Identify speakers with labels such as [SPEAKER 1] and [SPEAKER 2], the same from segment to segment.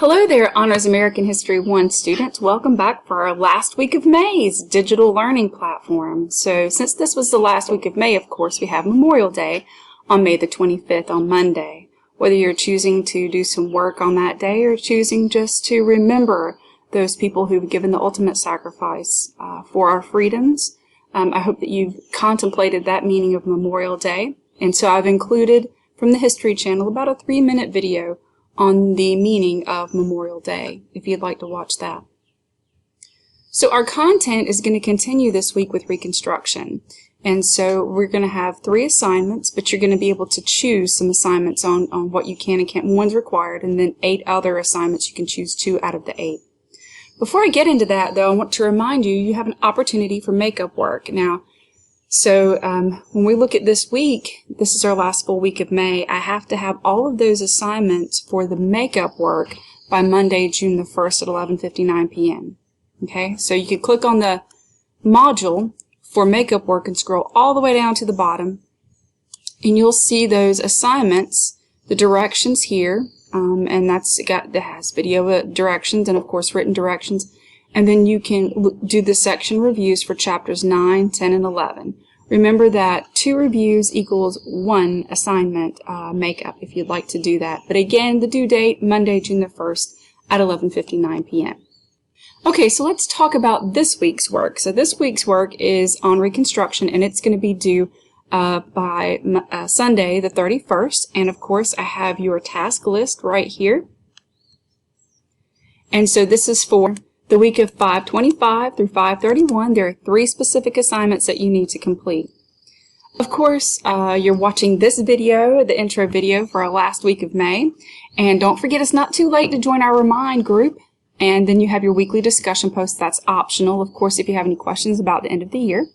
[SPEAKER 1] Hello there, Honors American History 1 students. Welcome back for our last week of May's digital learning platform. So since this was the last week of May, of course, we have Memorial Day on May the 25th on Monday. Whether you're choosing to do some work on that day or choosing just to remember those people who've given the ultimate sacrifice for our freedoms, I hope that you've contemplated that meaning of Memorial Day. And so I've included from the History Channel about a 3-minute video on the meaning of Memorial Day, if you'd like to watch that. So our content is going to continue this week with Reconstruction. And so we're going to have 3 assignments, but you're going to be able to choose some assignments on what you can and can't. One's required, and then 8 other assignments. You can choose 2 out of the 8. Before I get into that, though, I want to remind you, you have an opportunity for makeup work. Now, so when we look at this week, this is our last full week of May, I have to have all of those assignments for the makeup work by Monday, June the 1st at 11:59 p.m. Okay, so you can click on the module for makeup work and scroll all the way down to the bottom, and you'll see those assignments, the directions here, and that has video directions and of course written directions. And then you can do the section reviews for chapters 9, 10, and 11. Remember that 2 reviews equals 1 assignment makeup if you'd like to do that. But again, the due date, Monday, June the 1st at 11:59 p.m. Okay, so let's talk about this week's work. So this week's work is on Reconstruction, and it's going to be due by Sunday the 31st. And of course, I have your task list right here. And so this is for the week of 5/25 through 5/31, there are 3 specific assignments that you need to complete. Of course, you're watching this video, the intro video for our last week of May. And don't forget, it's not too late to join our Remind group. And then you have your weekly discussion post. That's optional, of course, if you have any questions about the end of the year.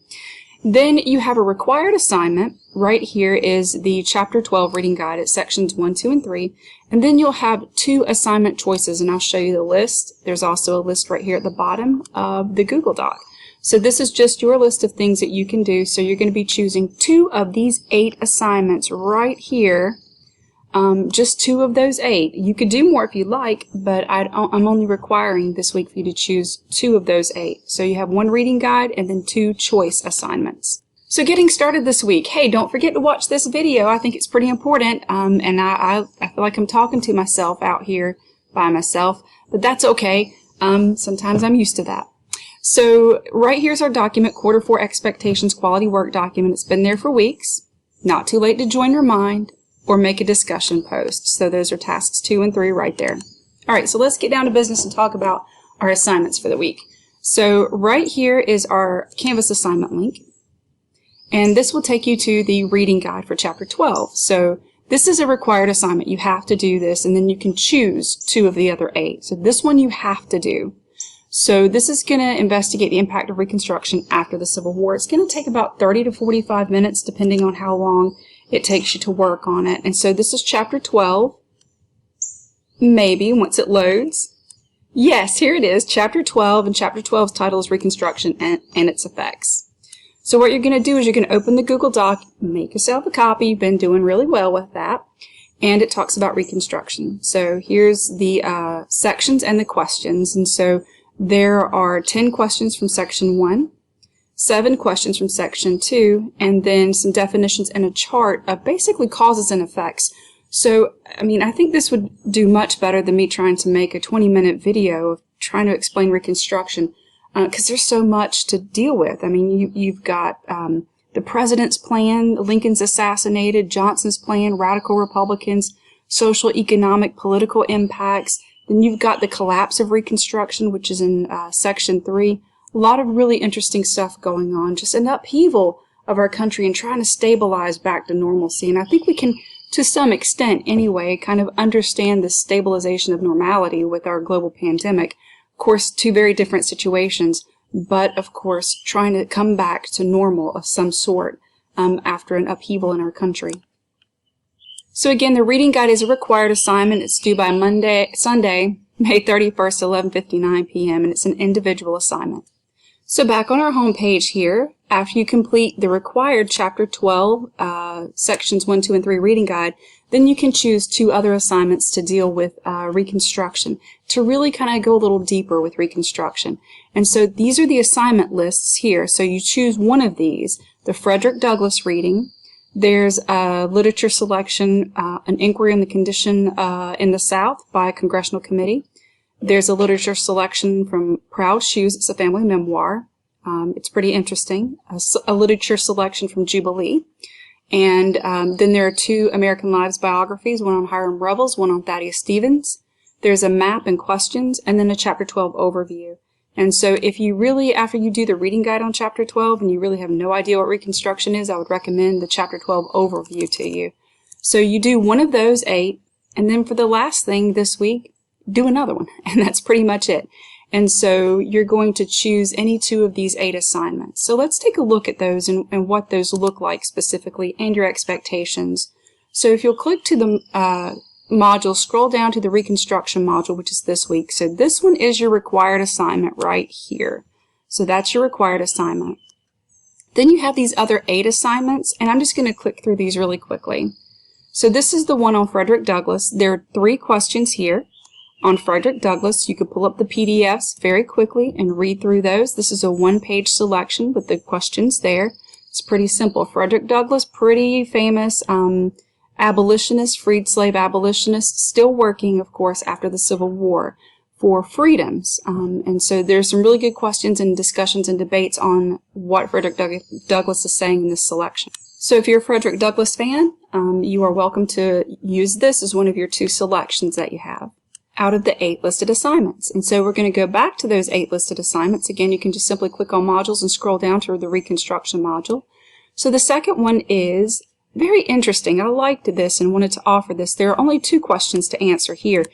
[SPEAKER 1] Then you have a required assignment. Right here is the Chapter 12 reading guide at sections 1, 2, and 3. And then you'll have 2 assignment choices, and I'll show you the list. There's also a list right here at the bottom of the Google Doc. So this is just your list of things that you can do. So you're going to be choosing 2 of these 8 assignments right here. Just 2 of those 8. You could do more if you like, but I'm only requiring this week for you to choose 2 of those 8. So you have 1 reading guide and then 2 choice assignments. So getting started this week, hey, don't forget to watch this video. I think it's pretty important, and I feel like I'm talking to myself out here by myself, but that's okay. Sometimes I'm used to that. So right here's our document, Quarter 4 Expectations Quality Work Document. It's been there for weeks. Not too late to join Remind or make a discussion post. So those are tasks 2 and 3 right there. All right, so let's get down to business and talk about our assignments for the week. So right here is our Canvas assignment link. And this will take you to the reading guide for Chapter 12. So this is a required assignment. You have to do this, and then you can choose 2 of the other 8. So this one you have to do. So this is going to investigate the impact of Reconstruction after the Civil War. It's going to take about 30 to 45 minutes, depending on how long it takes you to work on it. And so this is Chapter 12. Maybe, once it loads. Yes, here it is, Chapter 12, and Chapter 12's title is Reconstruction and its Effects. So what you're going to do is you're going to open the Google Doc, make yourself a copy. You've been doing really well with that. And it talks about Reconstruction. So here's the sections and the questions. And so there are 10 questions from Section 1, 7 questions from Section 2, and then some definitions and a chart of basically causes and effects. So, I mean, I think this would do much better than me trying to make a 20-minute video of trying to explain Reconstruction. Because there's so much to deal with. I mean, you've got the president's plan, Lincoln's assassinated, Johnson's plan, radical Republicans, social, economic, political impacts. Then you've got the collapse of Reconstruction, which is in Section 3. A lot of really interesting stuff going on. Just an upheaval of our country and trying to stabilize back to normalcy. And I think we can, to some extent anyway, kind of understand the stabilization of normality with our global pandemic. Of course, 2 very different situations, but of course trying to come back to normal of some sort after an upheaval in our country. So again, the reading guide is a required assignment. It's due by Sunday, May 31st, 11:59 p.m., and it's an individual assignment. So back on our home page here, after you complete the required Chapter 12, Sections 1, 2, and 3 reading guide, then you can choose 2 other assignments to deal with Reconstruction, to really kind of go a little deeper with Reconstruction. And so these are the assignment lists here. So you choose one of these, the Frederick Douglass reading. There's a literature selection, an inquiry on the condition in the South by a congressional committee. There's a literature selection from Proud Shoes. It's a family memoir. It's pretty interesting. A literature selection from Jubilee. And then there are 2 American Lives biographies, one on Hiram Revels, one on Thaddeus Stevens. There's a map and questions, and then a Chapter 12 overview. And so if you really, after you do the reading guide on Chapter 12 and you really have no idea what Reconstruction is, I would recommend the Chapter 12 overview to you. So you do one of those 8, and then for the last thing this week, do another one. And that's pretty much it. And so you're going to choose any 2 of these 8 assignments. So let's take a look at those and what those look like specifically and your expectations. So if you'll click to the module, scroll down to the Reconstruction module, which is this week. So this one is your required assignment right here. So that's your required assignment. Then you have these other 8 assignments, and I'm just going to click through these really quickly. So this is the one on Frederick Douglass. There are 3 questions here. On Frederick Douglass, you could pull up the PDFs very quickly and read through those. This is a 1-page selection with the questions there. It's pretty simple. Frederick Douglass, pretty famous abolitionist, freed slave abolitionist, still working, of course, after the Civil War for freedoms. And so there's some really good questions and discussions and debates on what Frederick Douglass is saying in this selection. So if you're a Frederick Douglass fan, you are welcome to use this as one of your 2 selections that you have out of the 8 listed assignments. And so we're going to go back to those 8 listed assignments. Again, you can just simply click on modules and scroll down to the Reconstruction module. So the second one is very interesting. I liked this and wanted to offer this. There are only 2 questions to answer here,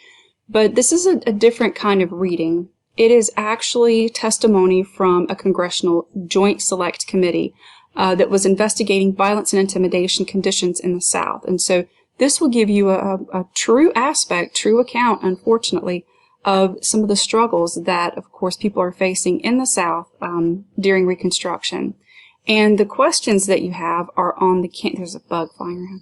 [SPEAKER 1] but this is a different kind of reading. It is actually testimony from a congressional joint select committee that was investigating violence and intimidation conditions in the South. And so this will give you a true aspect, true account, unfortunately, of some of the struggles that, of course, people are facing in the South during Reconstruction. And the questions that you have are on the there's a bug flying around.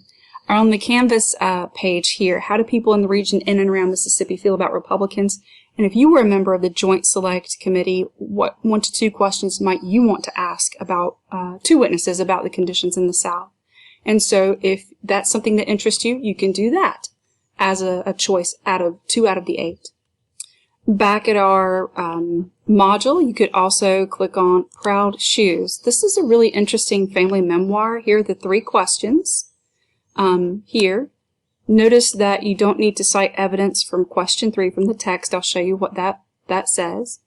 [SPEAKER 1] Are on the Canvas page here. How do people in the region in and around Mississippi feel about Republicans? And if you were a member of the Joint Select Committee, what 1 to 2 questions might you want to ask about 2 witnesses about the conditions in the South? And so if that's something that interests you, you can do that as a choice out of 2 out of the 8. Back at our module, you could also click on Proud Shoes. This is a really interesting family memoir. Here are the 3 questions here. Notice that you don't need to cite evidence from question 3 from the text. I'll show you what that says.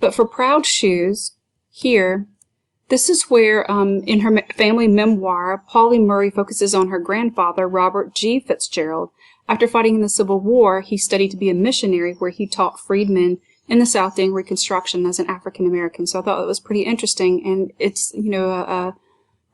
[SPEAKER 1] But for Proud Shoes, here, this is where, in her family memoir, Polly Murray focuses on her grandfather, Robert G. Fitzgerald. After fighting in the Civil War, he studied to be a missionary where he taught freedmen in the South during Reconstruction as an African American. So I thought that was pretty interesting, and it's, a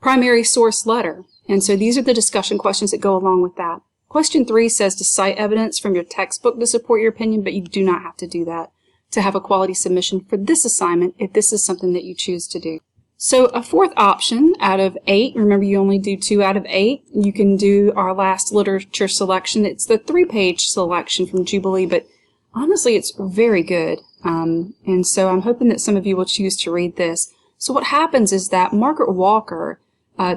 [SPEAKER 1] primary source letter. And so these are the discussion questions that go along with that. Question 3 says to cite evidence from your textbook to support your opinion, but you do not have to do that to have a quality submission for this assignment if this is something that you choose to do. So a 4th option out of 8, remember you only do 2 out of 8, you can do our last literature selection. It's the 3-page selection from Jubilee, but honestly it's very good. And so I'm hoping that some of you will choose to read this. So what happens is that Margaret Walker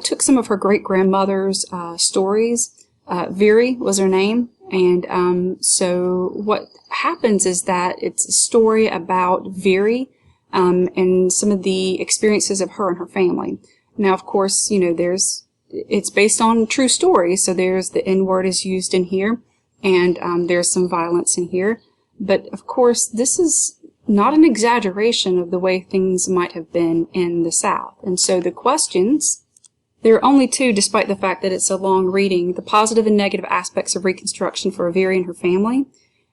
[SPEAKER 1] took some of her great-grandmother's stories. Veery was her name. And so what happens is that it's a story about Veery and some of the experiences of her and her family. Now, of course, it's based on true stories, so there's the N-word is used in here, and there's some violence in here. But, of course, this is not an exaggeration of the way things might have been in the South. And so the questions, there are only 2 despite the fact that it's a long reading: the positive and negative aspects of Reconstruction for Veery and her family.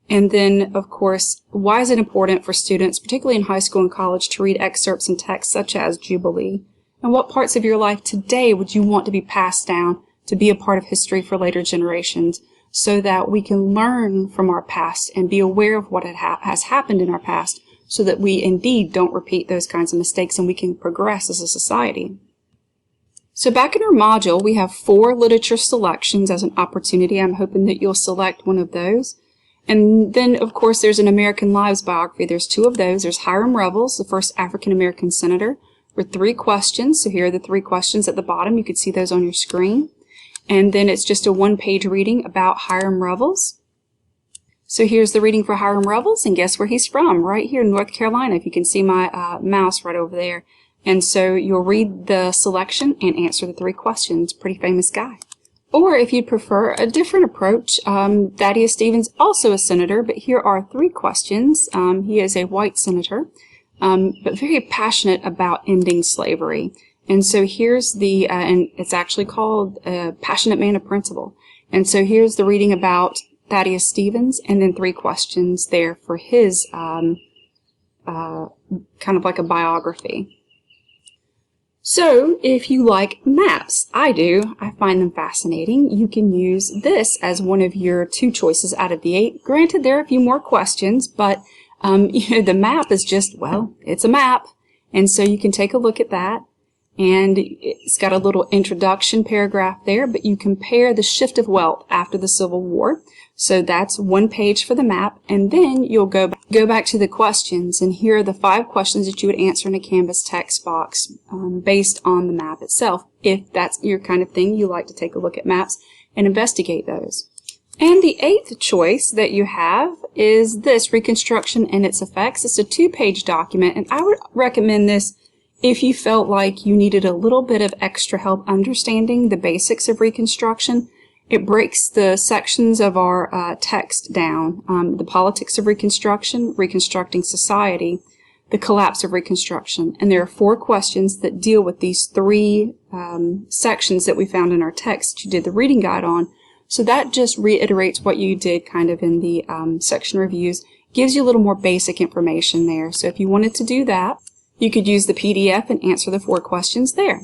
[SPEAKER 1] And then, of course, why is it important for students, particularly in high school and college, to read excerpts and texts such as Jubilee? And what parts of your life today would you want to be passed down to be a part of history for later generations, so that we can learn from our past and be aware of what has happened in our past, so that we indeed don't repeat those kinds of mistakes and we can progress as a society. So back in our module, we have 4 literature selections as an opportunity. I'm hoping that you'll select one of those. And then, of course, there's an American Lives biography. There's 2 of those. There's Hiram Revels, the first African-American senator, with 3 questions. So here are the 3 questions at the bottom. You can see those on your screen. And then it's just a 1-page reading about Hiram Revels. So here's the reading for Hiram Revels, and guess where he's from? Right here in North Carolina, if you can see my mouse right over there. And so you'll read the selection and answer the 3 questions. Pretty famous guy. Or if you'd prefer a different approach, Thaddeus Stevens, also a senator, but here are 3 questions. He is a white senator, but very passionate about ending slavery. And so here's the, and it's actually called Passionate Man of Principle. And so here's the reading about Thaddeus Stevens, and then 3 questions there for his kind of like a biography. So, if you like maps, I do, I find them fascinating, you can use this as one of your 2 choices out of the 8. Granted, there are a few more questions, but you know, the map is just, well, it's a map. And so you can take a look at that. And it's got a little introduction paragraph there, but you compare the shift of wealth after the Civil War. So that's 1 page for the map, and then you'll go back to the questions, and here are the 5 questions that you would answer in a Canvas text box based on the map itself. If that's your kind of thing, you like to take a look at maps and investigate those. And the 8th choice that you have is this, Reconstruction and Its Effects. It's a 2-page document, and I would recommend this if you felt like you needed a little bit of extra help understanding the basics of Reconstruction. It breaks the sections of our text down. The politics of Reconstruction, reconstructing society, the collapse of Reconstruction. And there are 4 questions that deal with these 3 sections that we found in our text that you did the reading guide on. So that just reiterates what you did kind of in the section reviews, gives you a little more basic information there. So if you wanted to do that, you could use the PDF and answer the 4 questions there.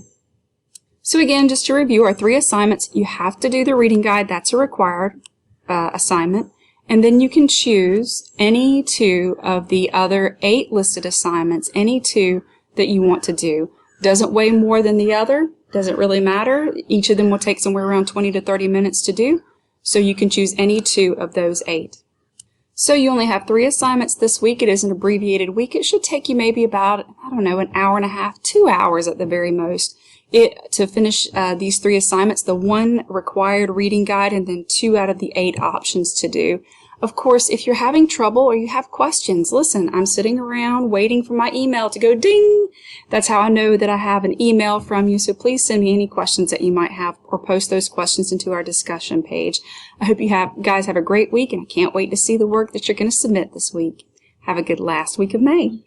[SPEAKER 1] So again, just to review our 3 assignments, you have to do the reading guide. That's a required assignment. And then you can choose any 2 of the other 8 listed assignments, any 2 that you want to do. Doesn't weigh more than the other, doesn't really matter. Each of them will take somewhere around 20 to 30 minutes to do. So you can choose any 2 of those 8. So you only have 3 assignments this week. It is an abbreviated week. It should take you maybe about, I don't know, an hour and a half, 2 hours at the very most to finish these 3 assignments, the 1 required reading guide and then 2 out of the 8 options to do. Of course, if you're having trouble or you have questions, listen, I'm sitting around waiting for my email to go ding. That's how I know that I have an email from you, so please send me any questions that you might have or post those questions into our discussion page. I hope you guys have a great week, and I can't wait to see the work that you're going to submit this week. Have a good last week of May.